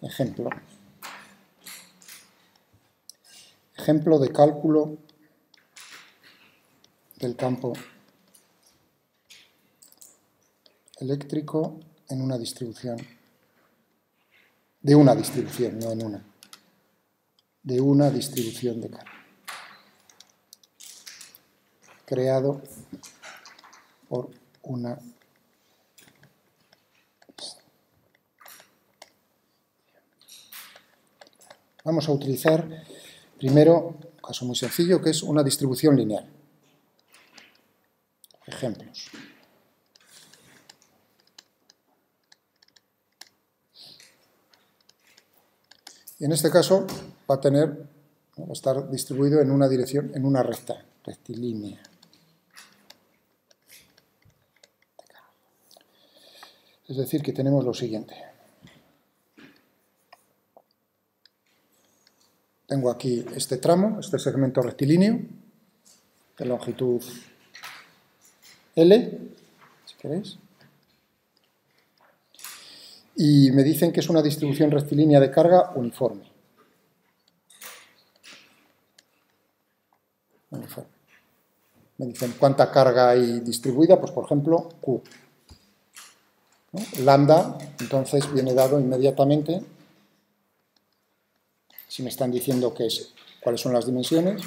Ejemplo. Ejemplo de cálculo del campo eléctrico en una distribución. De una distribución, no en una. De una distribución de carga. Creado por una. Vamos a utilizar primero un caso muy sencillo que es una distribución lineal. Ejemplos. Y en este caso va a estar distribuido en una dirección, en una recta, rectilínea. Es decir, que tenemos lo siguiente. Tengo aquí este tramo, este segmento rectilíneo, de longitud L, si queréis. Y me dicen que es una distribución rectilínea de carga uniforme. Me dicen cuánta carga hay distribuida, pues por ejemplo, Q. ¿No? Lambda, entonces, viene dado inmediatamente, si me están diciendo cuáles son las dimensiones,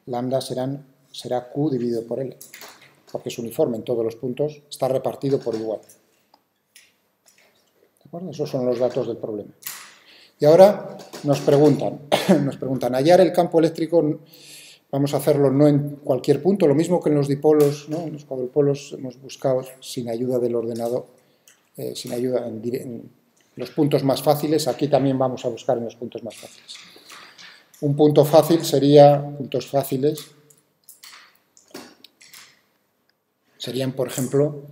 lambda será Q dividido por L, porque es uniforme en todos los puntos, está repartido por igual. ¿De acuerdo? Esos son los datos del problema. Y ahora nos preguntan, hallar el campo eléctrico, vamos a hacerlo no en cualquier punto, lo mismo que en los dipolos, ¿no? En los cuadrupolos hemos buscado sin ayuda del ordenador, sin ayuda en los puntos más fáciles, aquí también vamos a buscar en los puntos más fáciles. Un punto fácil puntos fáciles serían, por ejemplo,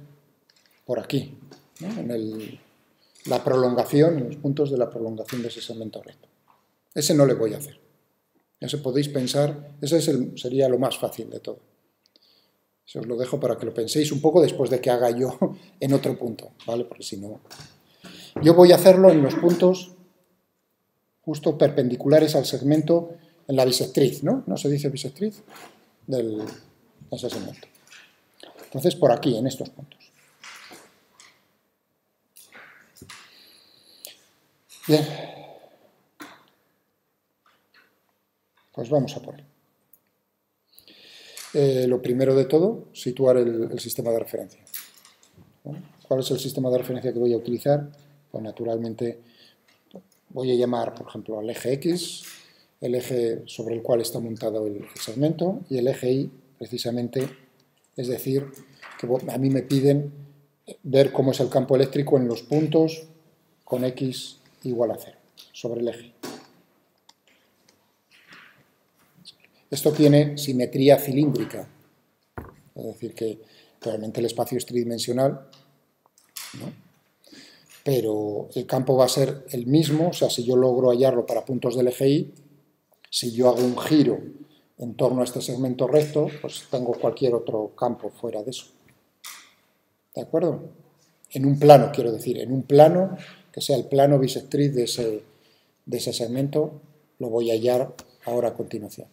por aquí, ¿no? La prolongación, en los puntos de la prolongación de ese segmento recto. Ese no le voy a hacer. Ese podéis pensar, ese sería lo más fácil de todo. Eso os lo dejo para que lo penséis un poco después de que haga yo en otro punto, ¿vale? Porque si no... Yo voy a hacerlo en los puntos justo perpendiculares al segmento, en la bisectriz, ¿no? ¿No se dice bisectriz? De ese segmento. Entonces, por aquí, en estos puntos. Bien. Pues vamos a por él. Lo primero de todo, situar el sistema de referencia. ¿Cuál es el sistema de referencia que voy a utilizar? Pues naturalmente voy a llamar, por ejemplo, al eje X, el eje sobre el cual está montado el segmento, y el eje Y, precisamente, es decir, que a mí me piden ver cómo es el campo eléctrico en los puntos con X igual a 0, sobre el eje. Esto tiene simetría cilíndrica, es decir, que realmente el espacio es tridimensional, ¿no? Pero el campo va a ser el mismo, o sea, si yo logro hallarlo para puntos del eje Y, si yo hago un giro en torno a este segmento recto, pues tengo cualquier otro campo fuera de eso. ¿De acuerdo? En un plano, quiero decir, en un plano que sea el plano bisectriz de ese segmento, lo voy a hallar ahora a continuación,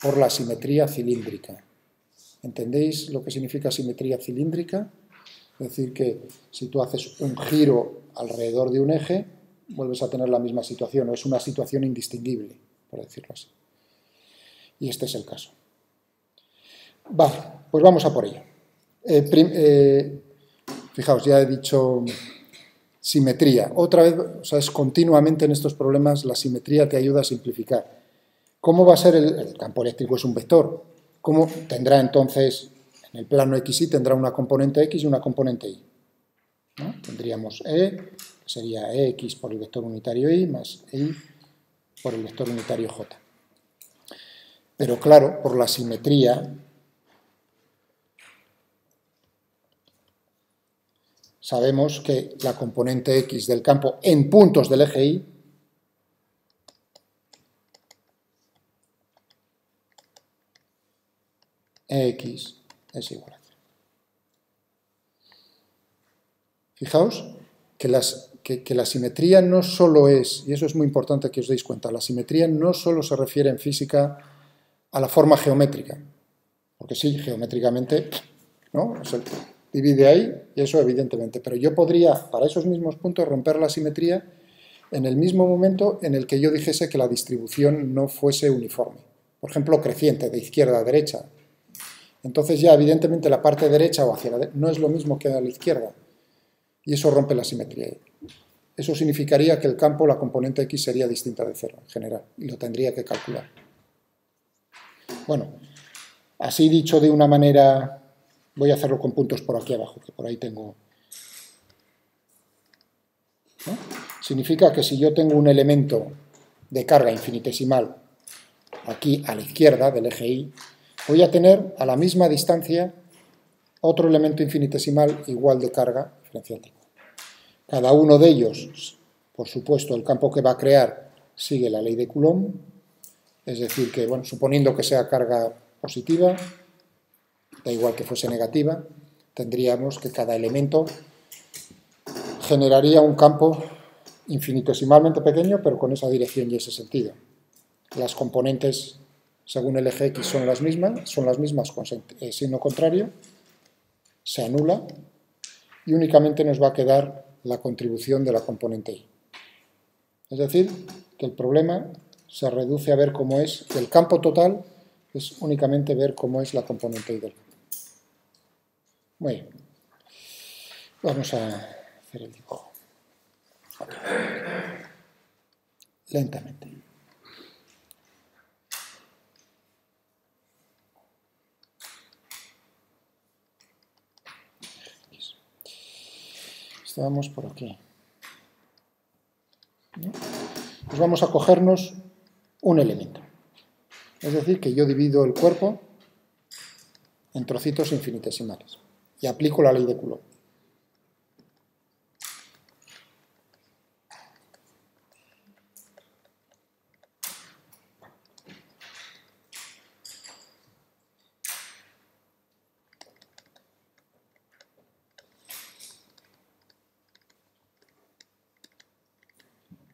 por la simetría cilíndrica. ¿Entendéis lo que significa simetría cilíndrica? Es decir, que si tú haces un giro alrededor de un eje, vuelves a tener la misma situación, o es una situación indistinguible, por decirlo así. Y este es el caso. Vale, pues vamos a por ello. Fijaos, ya he dicho simetría. Otra vez, o sea, es continuamente en estos problemas la simetría te ayuda a simplificar. ¿Cómo va a ser el campo eléctrico? Es un vector. ¿Cómo tendrá entonces, en el plano XY tendrá una componente X y una componente Y? ¿No? Tendríamos E, que sería EX por el vector unitario Y, más Y por el vector unitario J. Pero claro, por la simetría, sabemos que la componente X del campo en puntos del eje Y EX es igual a 0. Fijaos que que la simetría no solo es, y eso es muy importante que os deis cuenta, la simetría no solo se refiere en física a la forma geométrica, porque sí, geométricamente, ¿no? Se divide ahí, y eso evidentemente, pero yo podría, para esos mismos puntos, romper la simetría en el mismo momento en el que yo dijese que la distribución no fuese uniforme. Por ejemplo, creciente, de izquierda a derecha. Entonces ya, evidentemente, la parte derecha o hacia la derecha no es lo mismo que a la izquierda, y eso rompe la simetría. Eso significaría que el campo, la componente X, sería distinta de cero, en general, y lo tendría que calcular. Bueno, así dicho de una manera, voy a hacerlo con puntos por aquí abajo, que por ahí tengo, ¿no? Significa que si yo tengo un elemento de carga infinitesimal aquí a la izquierda del eje Y, voy a tener a la misma distancia otro elemento infinitesimal igual de carga diferencial de Q. Cada uno de ellos, por supuesto, el campo que va a crear sigue la ley de Coulomb, es decir, que, bueno, suponiendo que sea carga positiva, da igual que fuese negativa, tendríamos que cada elemento generaría un campo infinitesimalmente pequeño, pero con esa dirección y ese sentido. Las componentes, según el eje X, son las mismas con signo contrario, se anula, y únicamente nos va a quedar la contribución de la componente Y. Es decir, que el problema se reduce a ver cómo es, que el campo total es únicamente ver cómo es la componente Y del campo. Muy bien. Vamos a hacer el dibujo. Lentamente. Estábamos por aquí. Pues vamos a cogernos un elemento. Es decir, que yo divido el cuerpo en trocitos infinitesimales y aplico la ley de Coulomb.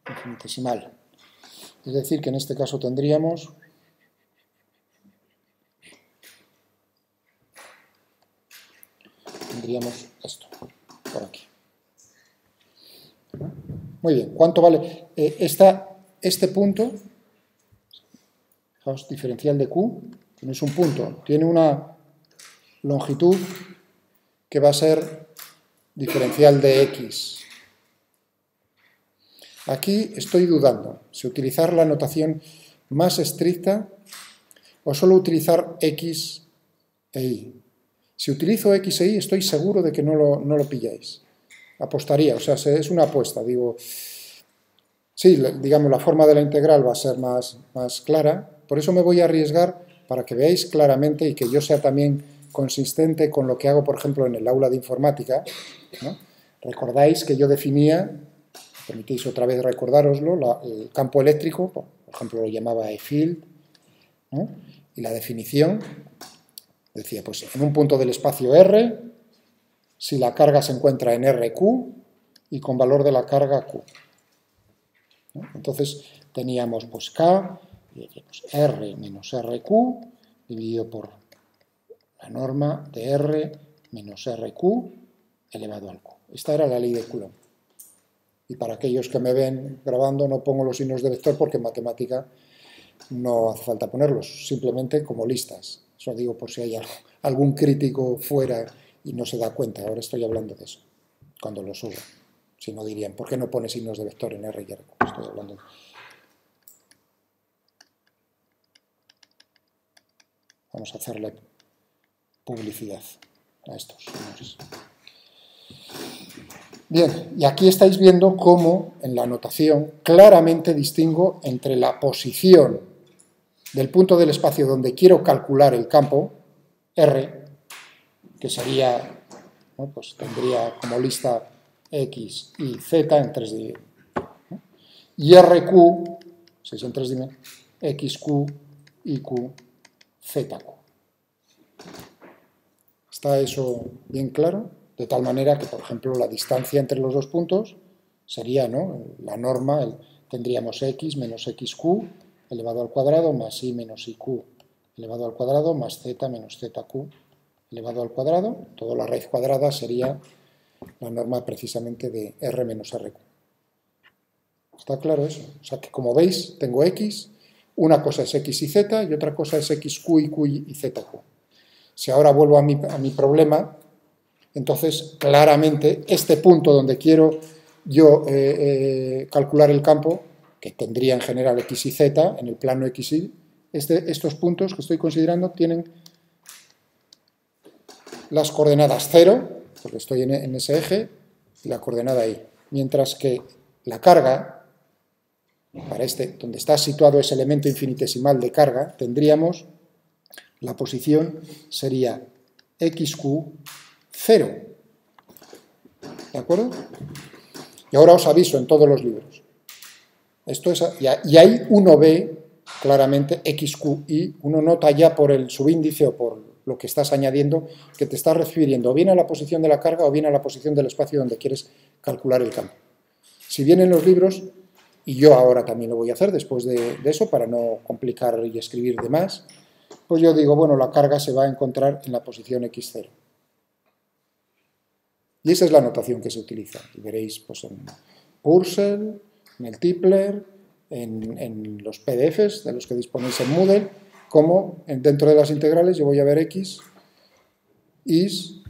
Infinitesimal. Es decir, que en este caso tendríamos esto, por aquí. Muy bien, ¿cuánto vale? Este punto, fijaos, diferencial de Q, que no es un punto, tiene una longitud que va a ser diferencial de X. Aquí estoy dudando si utilizar la notación más estricta o solo utilizar X e Y. Si utilizo X e Y estoy seguro de que no lo pilláis. Apostaría, o sea, es una apuesta, digo, sí, digamos, la forma de la integral va a ser más clara, por eso me voy a arriesgar para que veáis claramente y que yo sea también consistente con lo que hago, por ejemplo, en el aula de informática, ¿no? Recordáis que yo definía, permitís otra vez recordároslo, el campo eléctrico, por ejemplo, lo llamaba E-field, ¿no? Y la definición decía, pues en un punto del espacio R, si la carga se encuentra en RQ y con valor de la carga Q. ¿No? Entonces teníamos pues K, y decíamos R menos RQ dividido por la norma de R menos RQ elevado al Q. Esta era la ley de Coulomb. Y para aquellos que me ven grabando no pongo los signos de vector porque en matemática no hace falta ponerlos, simplemente como listas. Eso digo por si hay algún crítico fuera y no se da cuenta. Ahora estoy hablando de eso, cuando lo subo. Si no dirían, ¿por qué no pone signos de vector en R y R? Estoy hablando de... Vamos a hacerle publicidad a estos señores. Bien, y aquí estáis viendo cómo en la notación claramente distingo entre la posición del punto del espacio donde quiero calcular el campo, R, que sería, ¿no? Pues tendría como lista X y Z en 3 dimensiones, ¿no? Y RQ, si es en 3 dimensiones, XQ, IQ, ZQ. ¿Está eso bien claro? De tal manera que, por ejemplo, la distancia entre los dos puntos sería, ¿no?, la norma, tendríamos x menos xq elevado al cuadrado más y menos iq elevado al cuadrado más z menos zq elevado al cuadrado. Toda la raíz cuadrada sería la norma precisamente de r menos rq. ¿Está claro eso? O sea que, como veis, tengo x, una cosa es x y z y otra cosa es xq, iq y zq. Si ahora vuelvo a mi problema, entonces claramente este punto donde quiero yo calcular el campo, que tendría en general x y z en el plano x y, estos puntos que estoy considerando tienen las coordenadas 0, porque estoy en ese eje, y la coordenada y. Mientras que la carga, para donde está situado ese elemento infinitesimal de carga, tendríamos la posición sería xq 0. ¿De acuerdo? Y ahora os aviso en todos los libros. Esto es, y ahí uno ve claramente xq y uno nota ya por el subíndice o por lo que estás añadiendo que te estás refiriendo o bien a la posición de la carga o bien a la posición del espacio donde quieres calcular el campo. Si bien en los libros, y yo ahora también lo voy a hacer después de eso para no complicar y escribir de más, pues yo digo, bueno, la carga se va a encontrar en la posición x0. Y esa es la notación que se utiliza. Y veréis pues, en Purcell, en el Tipler, en los PDFs de los que disponéis en Moodle, como dentro de las integrales yo voy a ver x, is,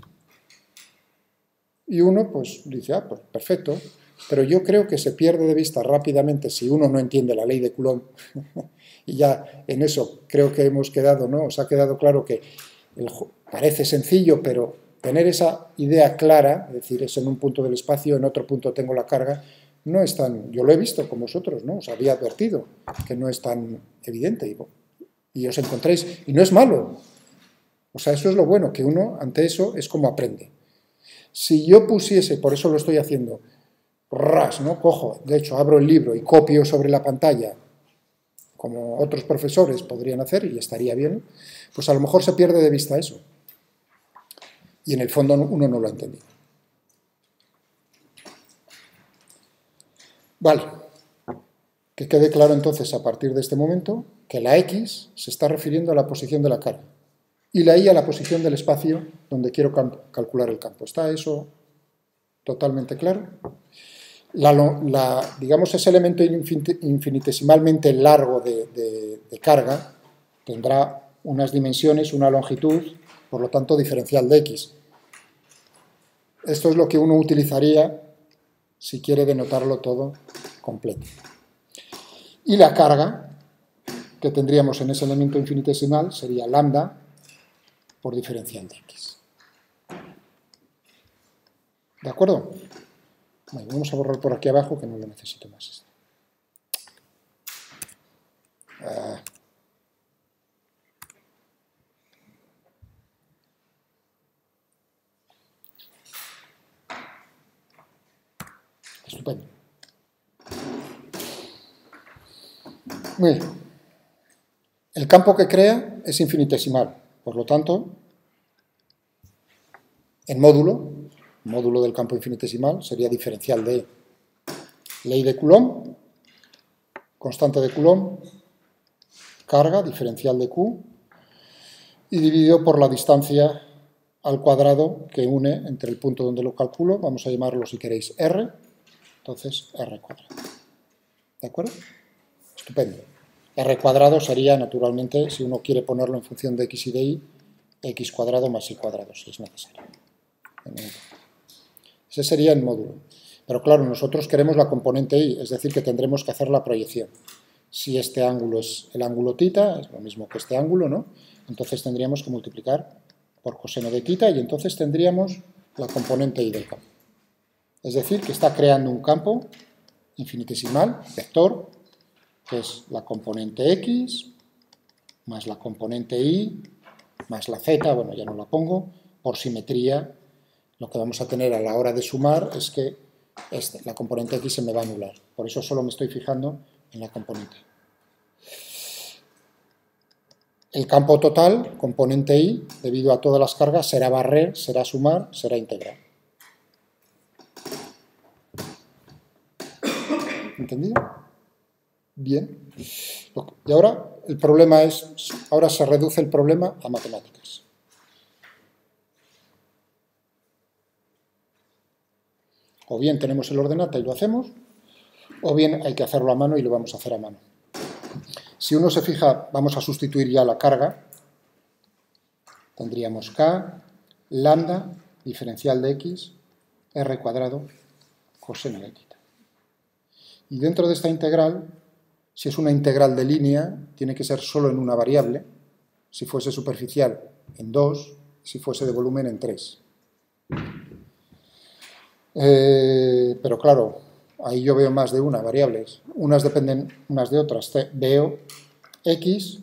y uno pues dice, pues perfecto, pero yo creo que se pierde de vista rápidamente si uno no entiende la ley de Coulomb, y ya en eso creo que hemos quedado, ¿no? Os ha quedado claro que parece sencillo, pero tener esa idea clara, es decir, es en un punto del espacio, en otro punto tengo la carga, no es tan, yo lo he visto con vosotros, ¿no? Os había advertido que no es tan evidente, y os encontréis, y no es malo, o sea, eso es lo bueno, que uno ante eso es como aprende. Si yo pusiese, por eso lo estoy haciendo, ¿no? Cojo, de hecho, abro el libro y copio sobre la pantalla, como otros profesores podrían hacer, y estaría bien, pues a lo mejor se pierde de vista eso. Y en el fondo uno no lo ha entendido. Vale. Que quede claro entonces a partir de este momento que la x se está refiriendo a la posición de la carga y la y a la posición del espacio donde quiero calcular el campo. ¿Está eso totalmente claro? Digamos, ese elemento infinitesimalmente largo de carga tendrá unas dimensiones, una longitud, por lo tanto diferencial de x. Esto es lo que uno utilizaría si quiere denotarlo todo completo. Y la carga que tendríamos en ese elemento infinitesimal sería lambda por diferencial de x. ¿De acuerdo? Bueno, vamos a borrar por aquí abajo que no lo necesito más. Estupendo. Muy bien. El campo que crea es infinitesimal, por lo tanto, en módulo del campo infinitesimal sería diferencial de ley de Coulomb, constante de Coulomb, carga, diferencial de Q, y dividido por la distancia al cuadrado que une entre el punto donde lo calculo, vamos a llamarlo si queréis R, entonces R cuadrado. ¿De acuerdo? Estupendo. R cuadrado sería, naturalmente, si uno quiere ponerlo en función de x y de y, x cuadrado más y cuadrado, si es necesario. Ese sería el módulo. Pero claro, nosotros queremos la componente y, es decir, que tendremos que hacer la proyección. Si este ángulo es el ángulo θ, es lo mismo que este ángulo, ¿no? Entonces tendríamos que multiplicar por coseno de θ y entonces tendríamos la componente y del campo. Es decir, que está creando un campo infinitesimal, vector, que es la componente x más la componente y más la z, bueno, ya no la pongo, por simetría. Lo que vamos a tener a la hora de sumar es que la componente x se me va a anular. Por eso solo me estoy fijando en la componente. El campo total, componente y, debido a todas las cargas, será barrer, será sumar, será integrar. ¿Entendido? Bien. Y ahora el problema es, ahora se reduce el problema a matemáticas. O bien tenemos el ordenata y lo hacemos, o bien hay que hacerlo a mano y lo vamos a hacer a mano. Si uno se fija, vamos a sustituir ya la carga. Tendríamos k, lambda, diferencial de x, r cuadrado, coseno de θ. Y dentro de esta integral, si es una integral de línea, tiene que ser solo en una variable. Si fuese superficial, en 2, si fuese de volumen, en 3. Pero claro, ahí yo veo más de una variables. Unas dependen unas de otras. Veo x,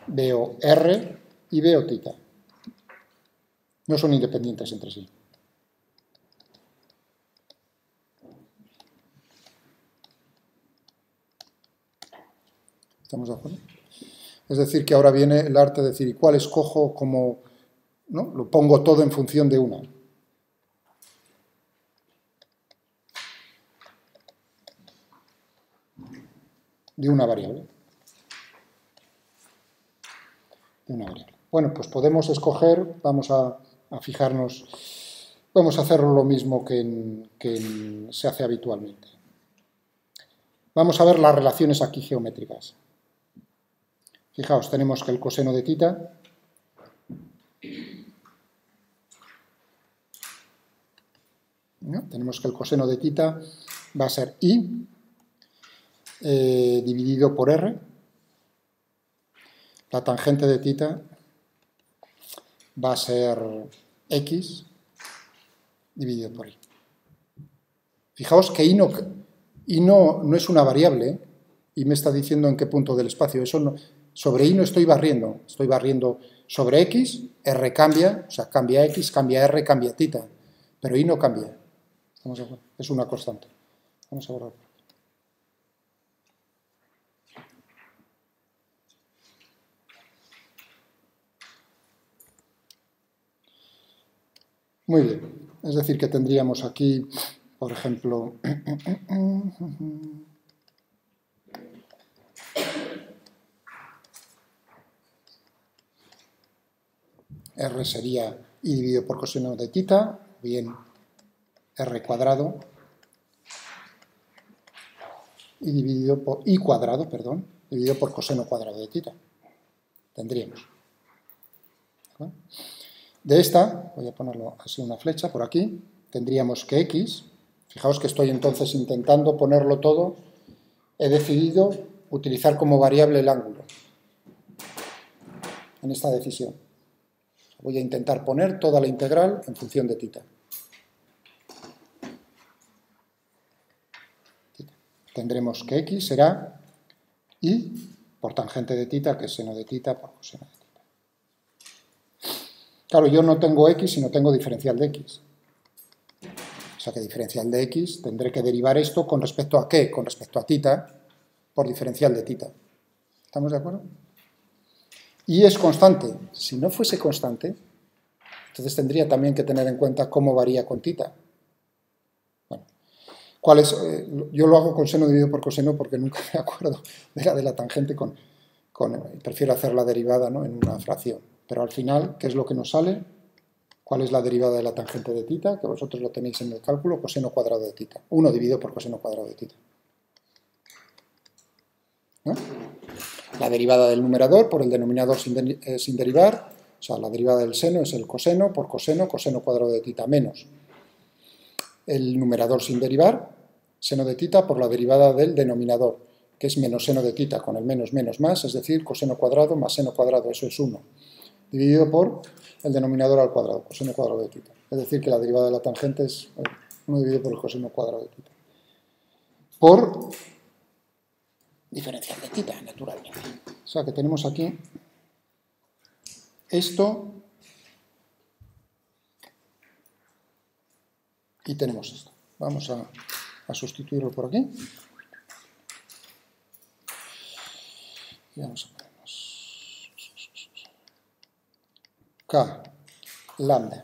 veo r y veo θ. No son independientes entre sí. ¿Estamos de acuerdo? Es decir, que ahora viene el arte de decir, ¿y cuál escojo como, ¿no? Lo pongo todo en función de una. De una variable. Bueno, pues podemos escoger, vamos a fijarnos, vamos a hacer lo mismo que se hace habitualmente. Vamos a ver las relaciones aquí geométricas. Fijaos, tenemos que el coseno de θ tenemos que el coseno de θ va a ser i dividido por r. La tangente de θ va a ser x dividido por i. Fijaos que i no es una variable, y me está diciendo en qué punto del espacio. Eso no, sobre i no estoy barriendo sobre x, r cambia, o sea, cambia x, cambia r, cambia θ, pero i no cambia. ¿Estamos de acuerdo? Es una constante. Vamos a borrar. Muy bien, es decir que tendríamos aquí, por ejemplo, r sería i dividido por coseno de θ, bien r cuadrado, y dividido por i cuadrado, perdón, dividido por coseno cuadrado de θ. Tendríamos. De esta, voy a ponerlo así una flecha por aquí, tendríamos que x, fijaos que estoy entonces intentando ponerlo todo, he decidido utilizar como variable el ángulo en esta decisión. Voy a intentar poner toda la integral en función de θ. Tendremos que x será i por tangente de θ, que es seno de θ por coseno de θ. Claro, yo no tengo x, sino tengo diferencial de x. O sea que diferencial de x tendré que derivar esto con respecto a ¿qué? Con respecto a θ por diferencial de θ. ¿Estamos de acuerdo? Y es constante. Si no fuese constante, entonces tendría también que tener en cuenta cómo varía con θ. Bueno, ¿cuál es? Yo lo hago con seno dividido por coseno porque nunca me acuerdo de la tangente prefiero hacer la derivada, ¿no? En una fracción. Pero al final, ¿qué es lo que nos sale? ¿Cuál es la derivada de la tangente de θ? Que vosotros lo tenéis en el cálculo, coseno cuadrado de θ. 1 dividido por coseno cuadrado de θ. ¿No? La derivada del numerador por el denominador sin derivar, o sea, la derivada del seno es el coseno por coseno, coseno cuadrado de θ menos el numerador sin derivar, seno de θ por la derivada del denominador, que es menos seno de θ con el menos menos más, es decir, coseno cuadrado más seno cuadrado, eso es 1, dividido por el denominador al cuadrado, coseno cuadrado de θ. Es decir, que la derivada de la tangente es 1 dividido por el coseno cuadrado de θ. Por diferencial de θ, naturalmente. O sea que tenemos aquí esto y tenemos esto. Vamos a sustituirlo por aquí. Y vamos a ponernos K, lambda,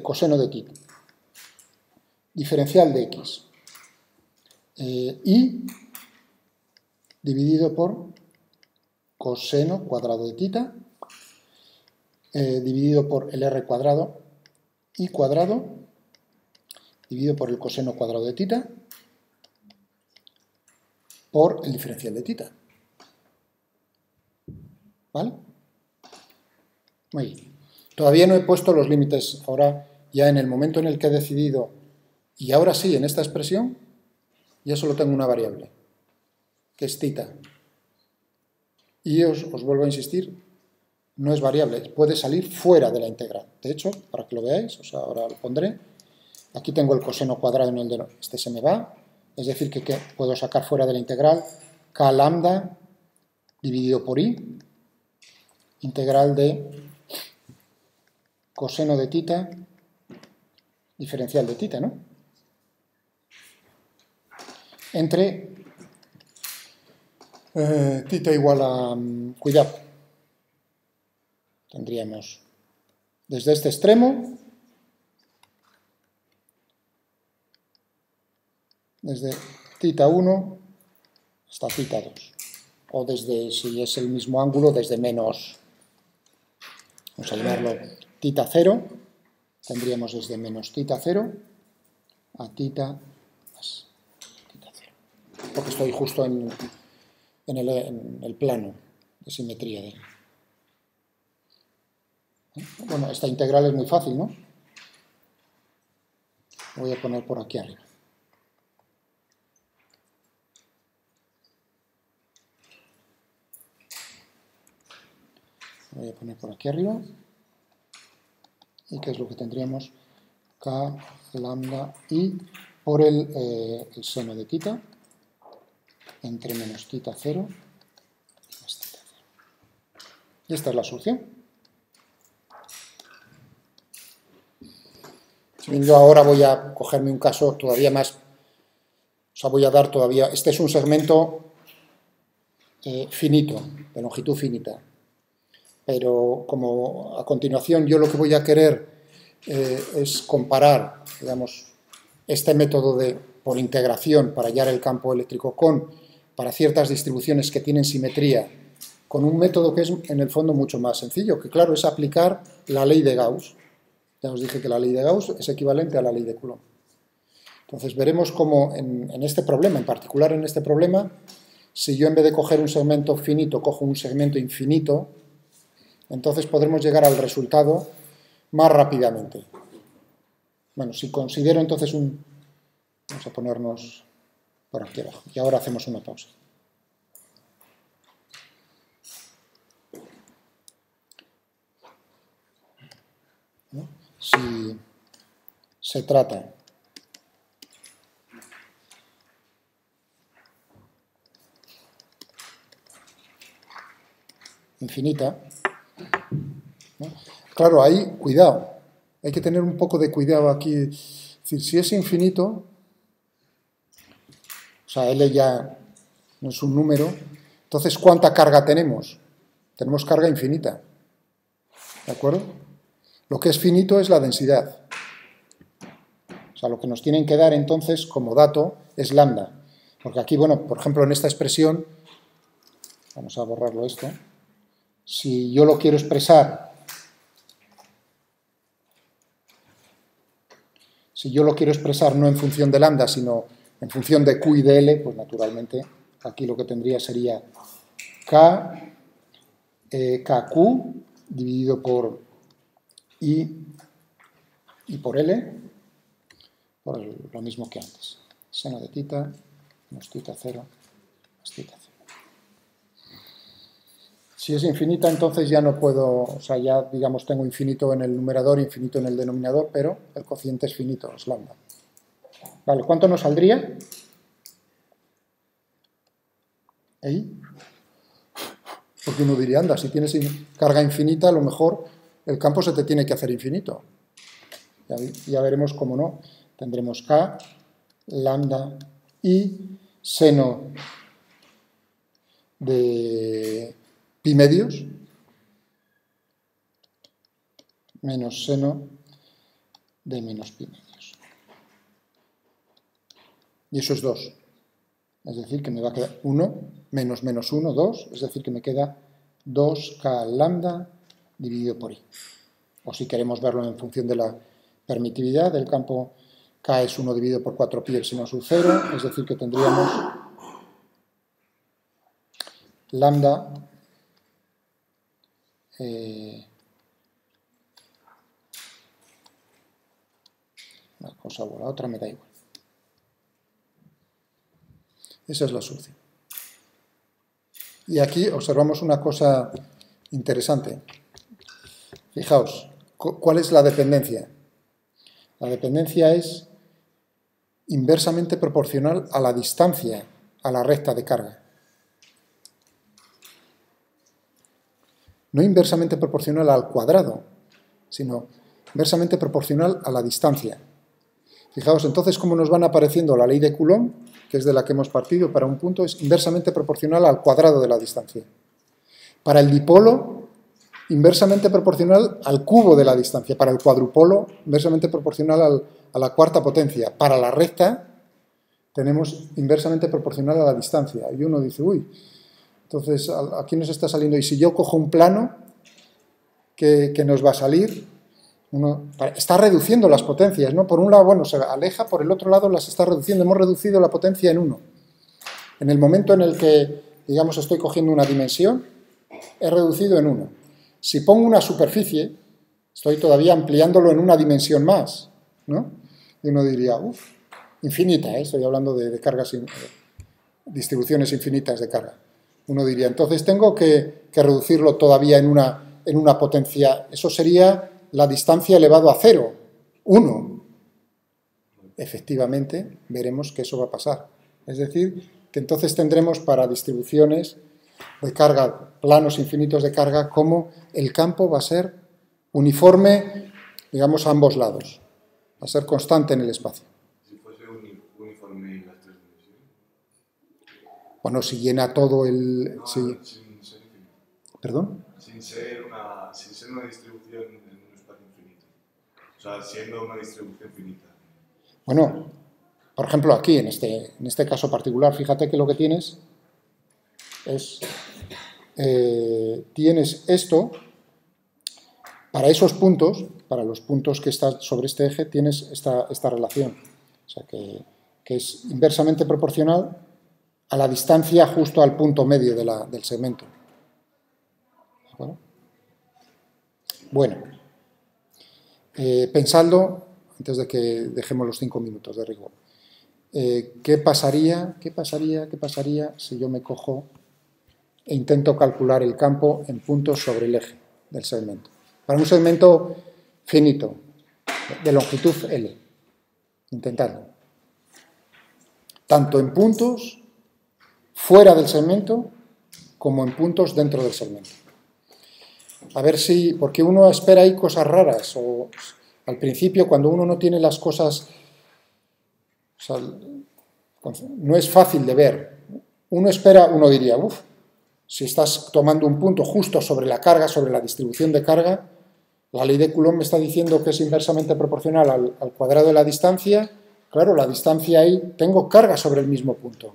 coseno de θ. diferencial de x. Y dividido por coseno cuadrado de tita, dividido por el r cuadrado, y cuadrado, dividido por el coseno cuadrado de tita, por el diferencial de tita. ¿Vale? Muy bien. Todavía no he puesto los límites. Ahora, ya en el momento en el que he decidido, y ahora sí, en esta expresión, ya solo tengo una variable, que es tita. Y os vuelvo a insistir, no es variable, puede salir fuera de la integral. De hecho, para que lo veáis, ahora lo pondré, aquí tengo el coseno cuadrado en el denominador, este se me va, es decir, que puedo sacar fuera de la integral k lambda dividido por i, integral de coseno de tita, diferencial de tita, ¿no? Entre tita igual a, cuidado, tendríamos desde este extremo, desde tita 1 hasta tita 2, o desde, si es el mismo ángulo, desde menos, vamos a llamarlo tita 0, tendríamos desde menos tita 0 a tita más tita 0, porque estoy justo en el plano de simetría de él. Bueno, esta integral es muy fácil, ¿no? Lo voy a poner por aquí arriba. Lo voy a poner por aquí arriba. ¿Y qué es lo que tendríamos? K lambda i por el seno de tita entre menos tita 0 y más tita 0. Y esta es la solución. Yo ahora voy a cogerme un caso todavía más, voy a dar todavía, este es un segmento finito, de longitud finita, pero como a continuación yo lo que voy a querer es comparar, digamos, este método por integración para hallar el campo eléctrico para ciertas distribuciones que tienen simetría, con un método que es en el fondo mucho más sencillo, que claro, es aplicar la ley de Gauss. Ya os dije que la ley de Gauss es equivalente a la ley de Coulomb. Entonces veremos cómo en este problema, en particular en este problema, si yo en vez de coger un segmento finito, cojo un segmento infinito, entonces podremos llegar al resultado más rápidamente. Bueno, si considero entonces vamos a ponernos por aquí abajo, y ahora hacemos una pausa. ¿No? Si se trata infinita, ¿no? Claro, ahí, cuidado, hay que tener un poco de cuidado aquí, es decir, si es infinito, o sea, L ya no es un número, entonces ¿cuánta carga tenemos? Tenemos carga infinita, ¿de acuerdo? Lo que es finito es la densidad. O sea, lo que nos tienen que dar entonces como dato es lambda. Porque aquí, bueno, por ejemplo, en esta expresión, vamos a borrarlo esto, si yo lo quiero expresar, no en función de lambda, sino en función de Q y de L, pues naturalmente aquí lo que tendría sería KQ dividido por I y por L, por lo mismo que antes. Seno de tita menos tita 0 más tita 0. Si es infinita, entonces ya no puedo, o sea, ya digamos tengo infinito en el numerador, infinito en el denominador, pero el cociente es finito, es lambda. Vale, ¿cuánto nos saldría? ¿Ahí? Porque uno diría, anda, si tienes carga infinita, a lo mejor el campo se te tiene que hacer infinito. Ya veremos cómo no. Tendremos K, lambda y seno de pi medios menos seno de menos pi medios. y eso es 2. Es decir, que me va a quedar 1 menos menos 1, 2, es decir, que me queda 2K lambda dividido por I. O si queremos verlo en función de la permitividad del campo, K es 1 dividido por 4pi epsilon sub 0, es decir, que tendríamos lambda una cosa o la otra me da igual. Esa es la solución. Y aquí observamos una cosa interesante. Fijaos, ¿cuál es la dependencia? La dependencia es inversamente proporcional a la distancia a la recta de carga. No inversamente proporcional al cuadrado, sino inversamente proporcional a la distancia. Fijaos entonces cómo nos van apareciendo la ley de Coulomb, que es de la que hemos partido para un punto, es inversamente proporcional al cuadrado de la distancia. Para el dipolo, inversamente proporcional al cubo de la distancia. Para el cuadrupolo, inversamente proporcional a la cuarta potencia. Para la recta, tenemos inversamente proporcional a la distancia. Y uno dice, uy, entonces aquí nos está saliendo, y si yo cojo un plano, ¿qué nos va a salir? Está reduciendo las potencias, ¿no? Por un lado, bueno, se aleja, por el otro lado las está reduciendo. Hemos reducido la potencia en 1. En el momento en el que, digamos, estoy cogiendo una dimensión, he reducido en 1. Si pongo una superficie, estoy todavía ampliándolo en una dimensión más, ¿no? Y uno diría, uff, infinita, ¿eh? Estoy hablando de cargas, distribuciones infinitas de carga. Uno diría, entonces tengo que reducirlo todavía en una potencia, eso sería la distancia elevado a 0, 1. Efectivamente, veremos que eso va a pasar. Es decir, que entonces tendremos para distribuciones de carga, planos infinitos de carga, como el campo va a ser uniforme, digamos, a ambos lados. Va a ser constante en el espacio. Si fuese uniforme en las 3 dimensiones. Bueno, si llena todo el... No, sí. sin ser infinito. ¿Perdón? Sin ser una distribución en un espacio infinito. O sea, siendo una distribución finita. Bueno, por ejemplo, aquí, en este caso particular, fíjate que lo que tienes es... tienes esto, para esos puntos, para los puntos que están sobre este eje, tienes esta relación. O sea, que es inversamente proporcional a la distancia justo al punto medio del segmento. ¿De acuerdo? Bueno, pensadlo, antes de que dejemos los 5 minutos de rigor. ¿Qué pasaría si yo me cojo e intento calcular el campo en puntos sobre el eje del segmento? Para un segmento finito, de longitud L. Intentadlo. Tanto en puntos fuera del segmento como en puntos dentro del segmento. A ver si, porque uno espera ahí cosas raras, o al principio cuando uno no tiene las cosas, o sea, no es fácil de ver. Uno diría, uff, si estás tomando un punto justo sobre la carga, sobre la distribución de carga, la ley de Coulomb me está diciendo que es inversamente proporcional al cuadrado de la distancia. Claro, la distancia ahí, tengo carga sobre el mismo punto.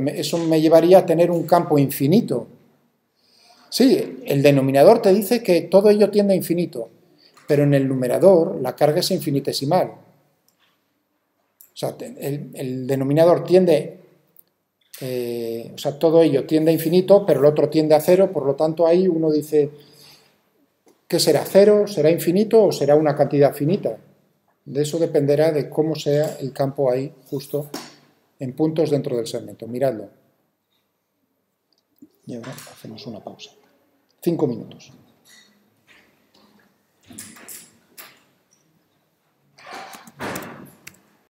Eso me llevaría a tener un campo infinito. Sí, el denominador te dice que todo ello tiende a infinito, pero en el numerador la carga es infinitesimal. O sea, el denominador tiende, o sea, todo ello tiende a infinito, pero el otro tiende a 0, por lo tanto ahí uno dice, ¿qué será? ¿0? ¿Será infinito o será una cantidad finita? De eso dependerá de cómo sea el campo ahí, justo en puntos dentro del segmento. Miradlo. Y ahora hacemos una pausa. 5 minutos.